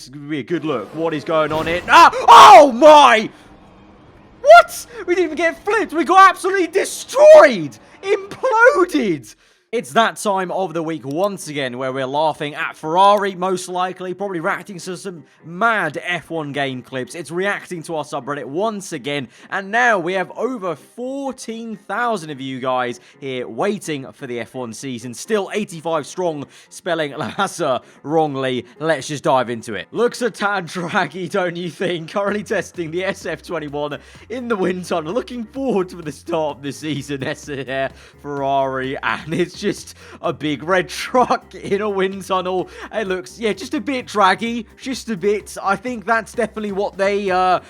This could be a good look. What is going on here? Ah! Oh my! What? We didn't even get flipped. We got absolutely destroyed. Imploded. It's that time of the week once again where we're laughing at Ferrari, most likely, probably reacting to some mad F1 game clips. It's reacting to our subreddit once again, and now we have over 14,000 of you guys here waiting for the F1 season. Still 85 strong, spelling Lhasa wrongly. Let's just dive into it. Looks a tad draggy, don't you think? Currently testing the SF21 in the wind tunnel. Looking forward to the start of the season, Ferrari, and it's just a big red truck in a wind tunnel. It looks, yeah, just a bit draggy, just a bit. I think that's definitely what they were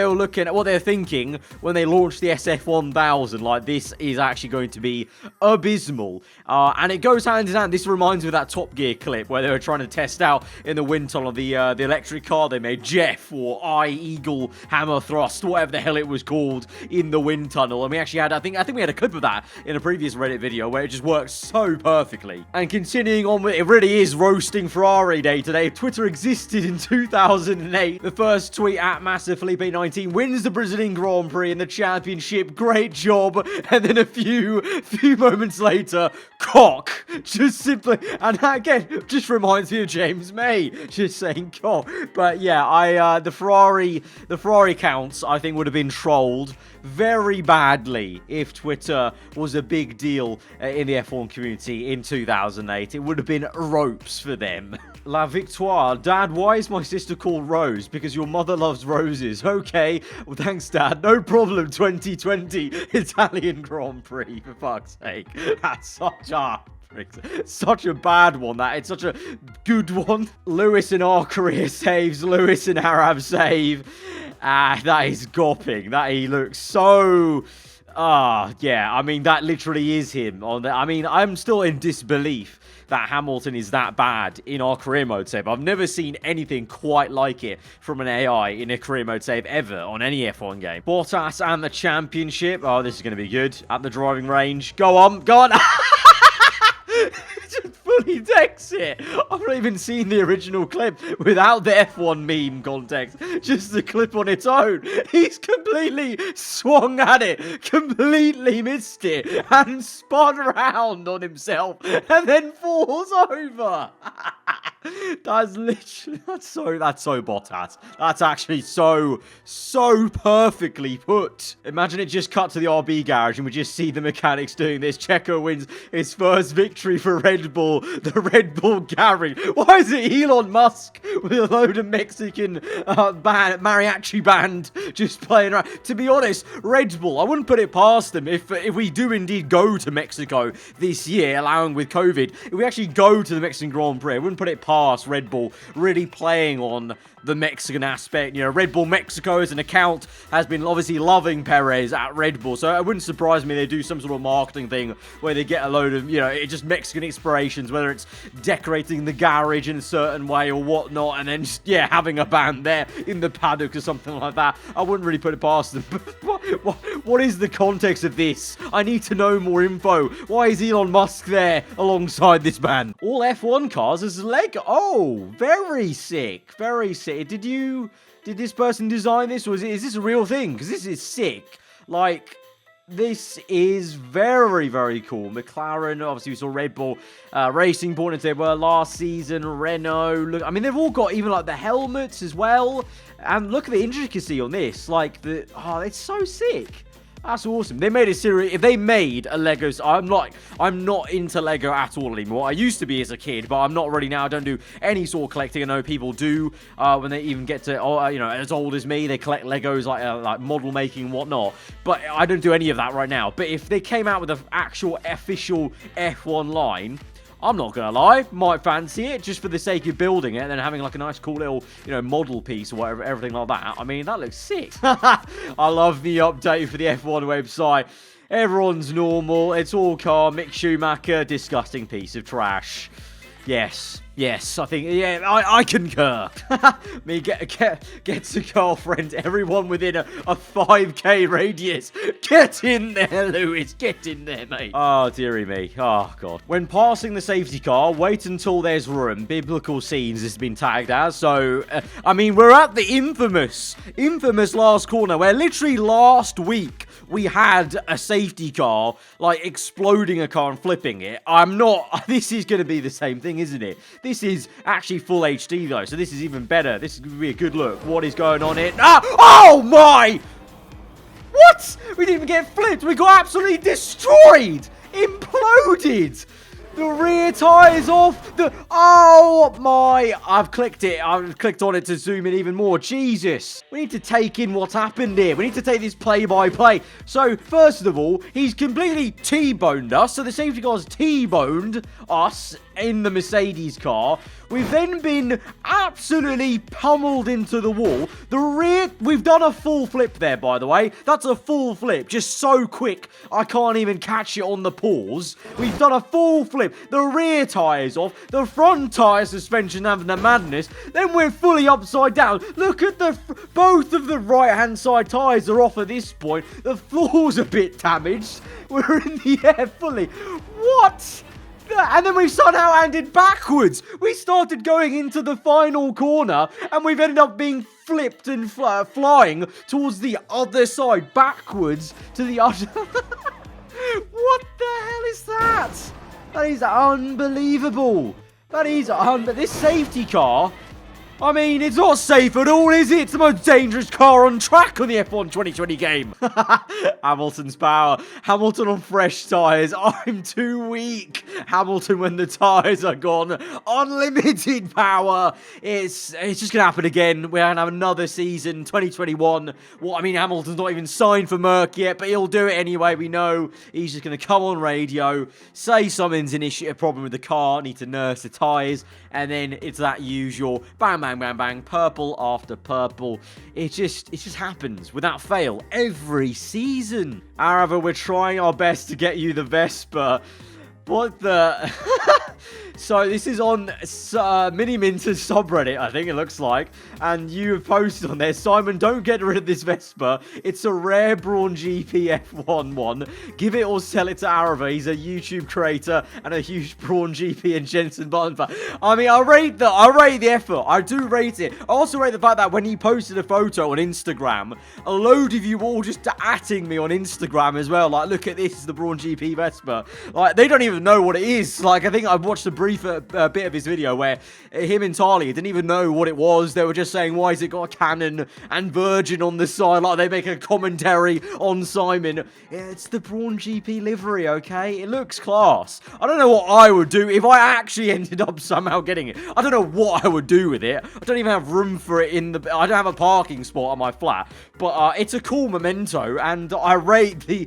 looking at, what they're thinking when they launched the SF1000. Like, this is actually going to be abysmal, and it goes hand in hand. This reminds me of that Top Gear clip where they were trying to test out in the wind tunnel the electric car they made, Jeff, or Eagle Hammer Thrust, whatever the hell it was called, in the wind tunnel. And we actually had, I think we had a clip of that in a previous Reddit video where it just works so perfectly. And continuing on with it, really is roasting Ferrari day today. Twitter existed in 2008. The first tweet at Massive Felipe 19 wins the Brazilian Grand Prix in the championship. Great job. And then a few moments later, cock. Just simply, and that again just reminds me of James May just saying cock. But yeah, the Ferrari counts I think would have been trolled very badly if Twitter was a big deal in the F1 community in 2008. It would have been ropes for them. La Victoire. Dad, why is my sister called Rose? Because your mother loves roses. Okay. Well, thanks, Dad. No problem. 2020 Italian Grand Prix, for fuck's sake. That's such a bad one, that. It's such a good one. Lewis in our career saves. Lewis in Arab save. That is gopping. That he looks so... yeah, I mean, that literally is him. I mean, I'm still in disbelief that Hamilton is that bad in our career mode save. I've never seen anything quite like it from an AI in a career mode save ever on any F1 game. Bottas and the championship. Oh, this is going to be good. At the driving range. Go on. Just fully decks it. I've not even seen the original clip without the F1 meme context. Just the clip on its own. He's completely swung at it, completely missed it, and spun around on himself, and then falls over. That's literally, that's so Bottas. That's actually so perfectly put. Imagine it just cut to the RB garage and we just see the mechanics doing this. Checo wins his first victory for Red Bull, the Red Bull garage. Why is it Elon Musk with a load of Mexican mariachi band just playing around? To be honest, Red Bull, I wouldn't put it past them if we do indeed go to Mexico this year, allowing with COVID. If we actually go to the Mexican Grand Prix, I wouldn't put it past Red Bull really playing on the Mexican aspect. You know, Red Bull Mexico as an account has been obviously loving Perez at Red Bull, so it wouldn't surprise me they do some sort of marketing thing where they get a load of, you know, just Mexican inspirations, whether it's decorating the garage in a certain way or whatnot, and then just, yeah, having a band there in the paddock or something like that. I wouldn't really put it past them. What is the context of this? I need to know more info. Why is Elon Musk there alongside this band? All F1 cars as Lego. Oh, very sick. Very sick. Did this person design this, or is this a real thing? Because this is sick. Like, this is very, very cool. McLaren, obviously we saw Red Bull Racing Point as they were last season. Renault, look, I mean, they've all got even like the helmets as well. And look at the intricacy on this. Like, it's so sick. That's awesome. They made a series. If they made a Lego, I'm not into Lego at all anymore. I used to be as a kid, but I'm not really now. I don't do any sort of collecting. I know people do when they even get to, you know, as old as me. They collect Legos like model making and whatnot. But I don't do any of that right now. But if they came out with an actual official F1 line, I'm not gonna lie, might fancy it just for the sake of building it and then having like a nice cool little, you know, model piece or whatever, everything like that. I mean, that looks sick. I love the update for the F1 website. Everyone's normal. It's all calm. Mick Schumacher, disgusting piece of trash. Yes. Yes, I think, yeah, I concur. Me gets a girlfriend, everyone within a 5k radius. Get in there, Lewis, get in there, mate. Oh, dearie me. Oh, God. When passing the safety car, wait until there's room. Biblical scenes has been tagged as. So, I mean, we're at the infamous last corner, where literally last week, we had a safety car, like, exploding a car and flipping it. This is going to be the same thing, isn't it? This is actually full HD, though, so this is even better. This is going to be a good look. What is going on here? Ah! Oh, my! What? We didn't even get flipped. We got absolutely destroyed. Imploded. The rear tyres off. Oh, my. I've clicked it. I've clicked on it to zoom in even more. Jesus. We need to take in what's happened here. We need to take this play-by-play. So, first of all, he's completely T-boned us. So, the safety car's T-boned us in the Mercedes car. We've then been absolutely pummeled into the wall. The rear, we've done a full flip there, by the way. That's a full flip, just so quick, I can't even catch it on the pause. We've done a full flip. The rear tyre's off. The front tyre suspension having the madness. Then we're fully upside down. Look at both of the right-hand side tyres are off at this point. The floor's a bit damaged. We're in the air fully. What? And then we've somehow ended backwards. We started going into the final corner, and we've ended up being flipped and flying towards the other side, backwards to the other. What the hell is that? That is unbelievable. That is this safety car. I mean, it's not safe at all, is it? It's the most dangerous car on track on the F1 2020 game. Hamilton's power. Hamilton on fresh tyres. I'm too weak. Hamilton when the tyres are gone. Unlimited power. It's just going to happen again. We're going to have another season, 2021. Well, I mean, Hamilton's not even signed for Merc yet, but he'll do it anyway. We know he's just going to come on radio, say something's an issue, a problem with the car, need to nurse the tyres, and then it's that usual bam, bang, bang, bang, purple after purple. It just happens without fail every season. Aarava, we're trying our best to get you the Vespa. What the... So this is on Miniminter's subreddit, I think it looks like. And you have posted on there, Simon, don't get rid of this Vespa. It's a rare Brawn GP F1 one. Give it or sell it to Aarava. He's a YouTube creator and a huge Brawn GP and Jensen Button fan. I mean, I rate the effort. I do rate it. I also rate the fact that when he posted a photo on Instagram, a load of you were all just atting me on Instagram as well. Like, look at this, the Brawn GP Vespa. Like, they don't even know what it is. Like, I think I watched a brief bit of his video where him and Talia didn't even know what it was. They were just saying, why has it got a cannon and Virgin on the side? Like, they make a commentary on Simon. Yeah, it's the Brawn GP livery, okay? It looks class. I don't know what I would do if I actually ended up somehow getting it. I don't know what I would do with it. I don't even have room for it I don't have a parking spot on my flat. But it's a cool memento, and I rate the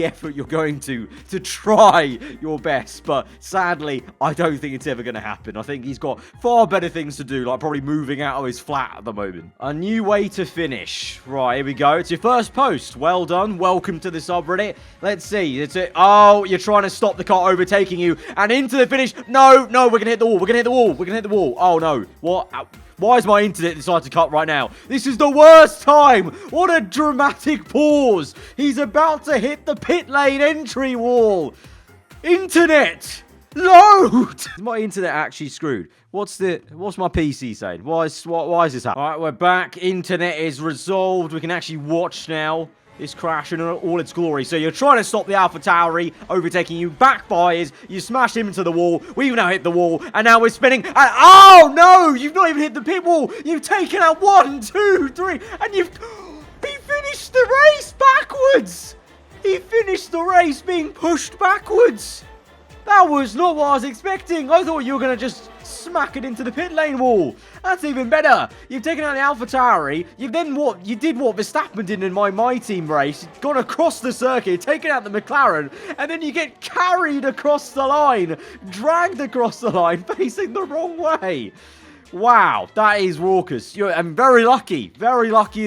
effort you're going to try your best. But sadly, I don't think it's ever going to happen. I think he's got far better things to do, like probably moving out of his flat at the moment. A new way to finish. Right, here we go. It's your first post. Well done. Welcome to the subreddit. Let's see. It's it. Oh, you're trying to stop the car overtaking you. And into the finish. No, we're going to hit the wall. We're going to hit the wall. We're going to hit the wall. Oh, no. What? Why is my internet decided to cut right now? This is the worst time. What a dramatic pause. He's about to hit the pit lane entry wall. Internet. Load! Is my internet actually screwed? What's my PC saying? Why is this happening? Alright, we're back. Internet is resolved. We can actually watch now this crash in all its glory. So you're trying to stop the AlphaTauri overtaking you. Backfires. You smash him into the wall. We've now hit the wall. And now we're spinning. And, oh, no! You've not even hit the pit wall. You've taken out 1, 2, 3. And he finished the race backwards. He finished the race being pushed backwards. That was not what I was expecting. I thought you were going to just smack it into the pit lane wall. That's even better. You've taken out the AlphaTauri. You did what Verstappen did in my team race. You've gone across the circuit, taken out the McLaren, and then you get carried across the line, dragged across the line, facing the wrong way. Wow, that is raucous. I'm very lucky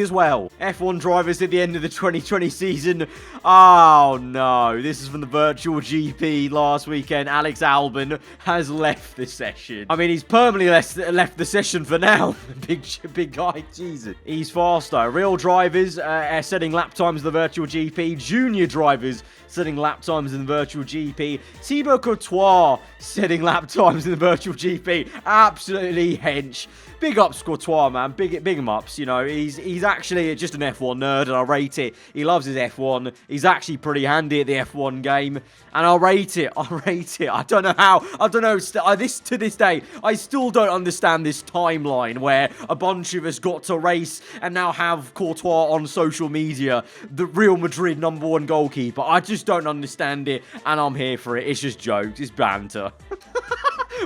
as well. F1 drivers at the end of the 2020 season. Oh no, this is from the virtual GP last weekend. Alex Albon has left the session. I mean, he's permanently left the session for now. Big guy, Jesus. He's faster. Real drivers are setting lap times in the virtual GP. Junior drivers setting lap times in the virtual GP. Thibaut Courtois setting lap times in the virtual GP. Absolutely hench. Big ups Courtois, man. Big him ups. You know, he's actually just an F1 nerd, and I rate it. He loves his F1. He's actually pretty handy at the F1 game, and I rate it. I don't know how. I don't know. To this day, I still don't understand this timeline where a bunch of us got to race and now have Courtois on social media, the Real Madrid #1 goalkeeper. I just don't understand it, and I'm here for it. It's just jokes. It's banter.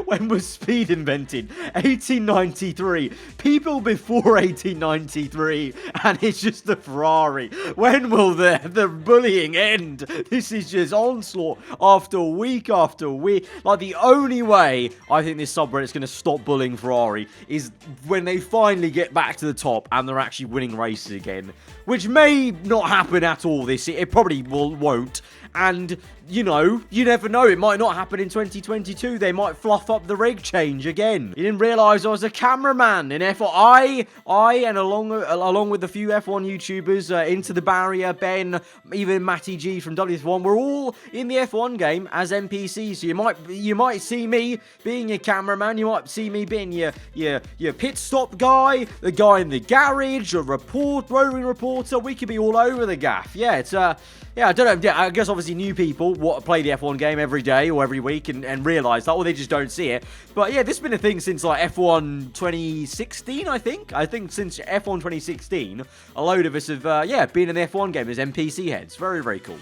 When was speed invented? 1893. People before 1893, and it's just the Ferrari. When will the bullying end? This is just onslaught after week after week. Like, the only way I think this subreddit's going to stop bullying Ferrari is when they finally get back to the top and they're actually winning races again. Which may not happen at all this year. It probably won't. And, you know, you never know. It might not happen in 2022. They might fluff up the reg change again. You didn't realise I was a cameraman in F1. I and along with a few F1 YouTubers, Into the Barrier, Ben, even Matty G from WF1, we're all in the F1 game as NPCs. So you might see me being your cameraman. You might see me being your pit stop guy, the guy in the garage, a roving reporter. We could be all over the gaff. Yeah, it's yeah, I don't know. Yeah, I guess obviously new people play the F1 game every day or every week and realise that, or they just don't see it. But yeah, this has been a thing since like F1 2016, I think. I think since F1 2016, a load of us have, been in the F1 game as NPC heads. Very, very cool.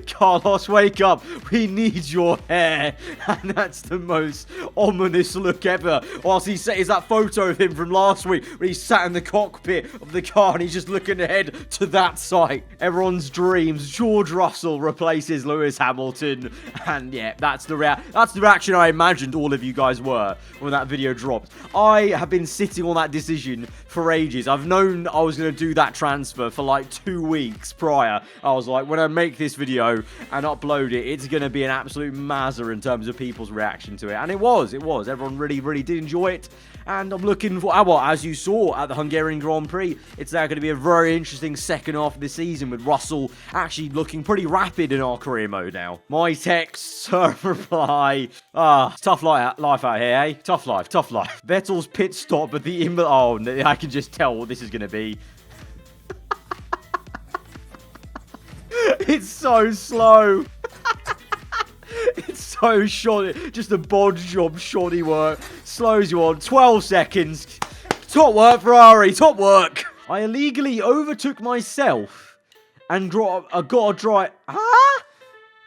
Carlos, wake up. We need your hair. And that's the most ominous look ever. Whilst he says that photo of him from last week where he sat in the cockpit of the car and he's just looking ahead to that sight. Everyone's dreams. George Russell replaces Lewis Hamilton, and yeah, that's the reaction I imagined all of you guys were when that video dropped. I have been sitting on that decision for ages. I've known I was going to do that transfer for like 2 weeks prior. I was like, when I make this video and upload it, it's going to be an absolute mazza in terms of people's reaction to it, and it was. Everyone really did enjoy it. And I'm looking for, as you saw at the Hungarian Grand Prix, it's now going to be a very interesting second half of the season with Russell actually looking pretty rapid in our career mode now. My text, reply. Tough life out here, eh? Tough life. Vettel's pit stop at the I can just tell what this is going to be. It's so slow. It's so shoddy. Just a bod job, shoddy work. Slows you on. 12 seconds. Top work, Ferrari. Top work. I illegally overtook myself and got a dry...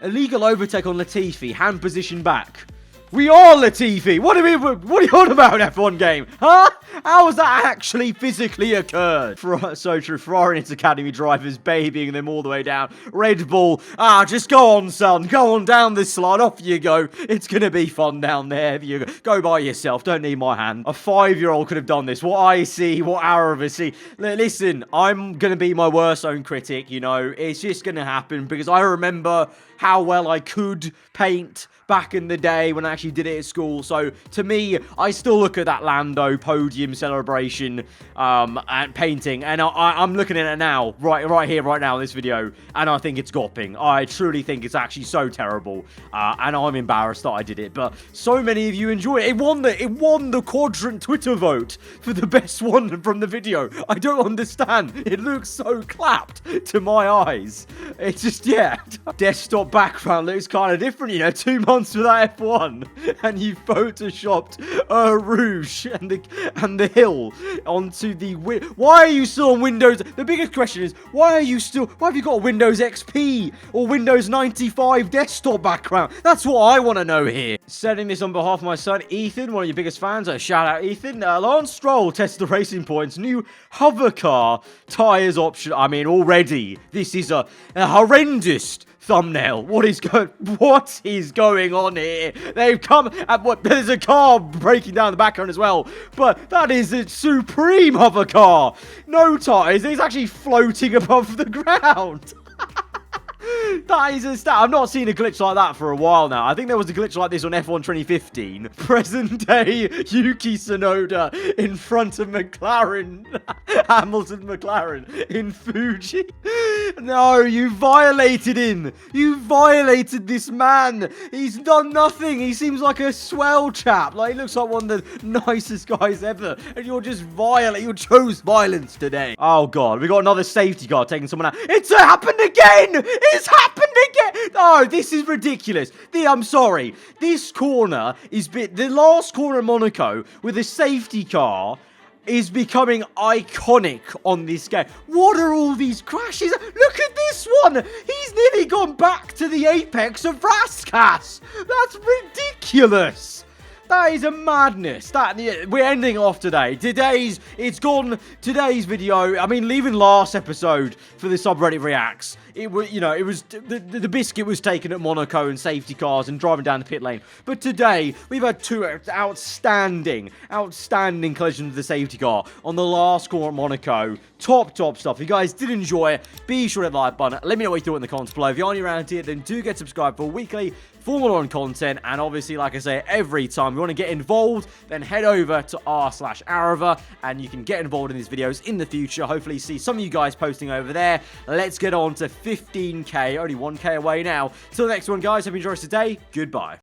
Illegal overtake on Latifi. Hand position back. We are Latifi. What are you on about, F1 game? Huh? How has that actually physically occurred? So true. Ferrari and its academy drivers babying them all the way down. Red Bull. Just go on, son. Go on down this slide. Off you go. It's going to be fun down there. You go by yourself. Don't need my hand. A 5-year-old could have done this. What I see, what aarava see. Listen, I'm going to be my worst own critic, you know. It's just going to happen because I remember how well I could paint back in the day when I actually did it at school. So to me, I still look at that Lando podium celebration and painting, and I'm looking at it now, right here, right now in this video, and I think it's gopping. I truly think it's actually so terrible, and I'm embarrassed that I did it. But so many of you enjoy it. It won the quadrant Twitter vote for the best one from the video. I don't understand. It looks so clapped to my eyes. It's just, yeah. Desktop background looks kind of different, you know. 2 months without F1, and you photoshopped Rouge and the hill onto the... Why are you still on Windows? The biggest question is, why have you got a Windows XP or Windows 95 desktop background? That's what I want to know here. Setting this on behalf of my son, Ethan, one of your biggest fans. Shout out, Ethan. Lance Stroll tests the Racing Points new hover car tyres option. I mean, already, this is a horrendous thumbnail. What is going on here? They've come at what? There's a car breaking down the background as well, but that is a supreme of a car. No tires. It's actually floating above the ground. That is a stat. I've not seen a glitch like that for a while now. I think there was a glitch like this on F1 2015. Present day Yuki Tsunoda in front of McLaren. Hamilton McLaren in Fuji. No, you violated him. You violated this man. He's done nothing. He seems like a swell chap. Like, he looks like one of the nicest guys ever. And you're just violent. You chose violence today. Oh, God. We got another safety car taking someone out. It's happened again. It's happened again. Oh, this is ridiculous. I'm sorry. This corner is the last corner of Monaco with a safety car is becoming iconic on this game. What are all these crashes? Look at this one. He's nearly gone back to the apex of Raskas. That's ridiculous. That is a madness. We're ending off today. Today's video. I mean, leaving last episode for the subreddit reacts. It was, the biscuit was taken at Monaco and safety cars and driving down the pit lane. But today we've had two outstanding collisions with the safety car on the last corner at Monaco. Top stuff. If you guys did enjoy it, be sure to hit the like button. Let me know what you thought in the comments below. If you're new around here, then do get subscribed for weekly Formula 1 content. And obviously, like I say, every time you want to get involved, then head over to r/aarava and you can get involved in these videos in the future. Hopefully see some of you guys posting over there. Let's get on to 15k, only 1k away now. Till the next one, guys. Hope you enjoyed today. Goodbye.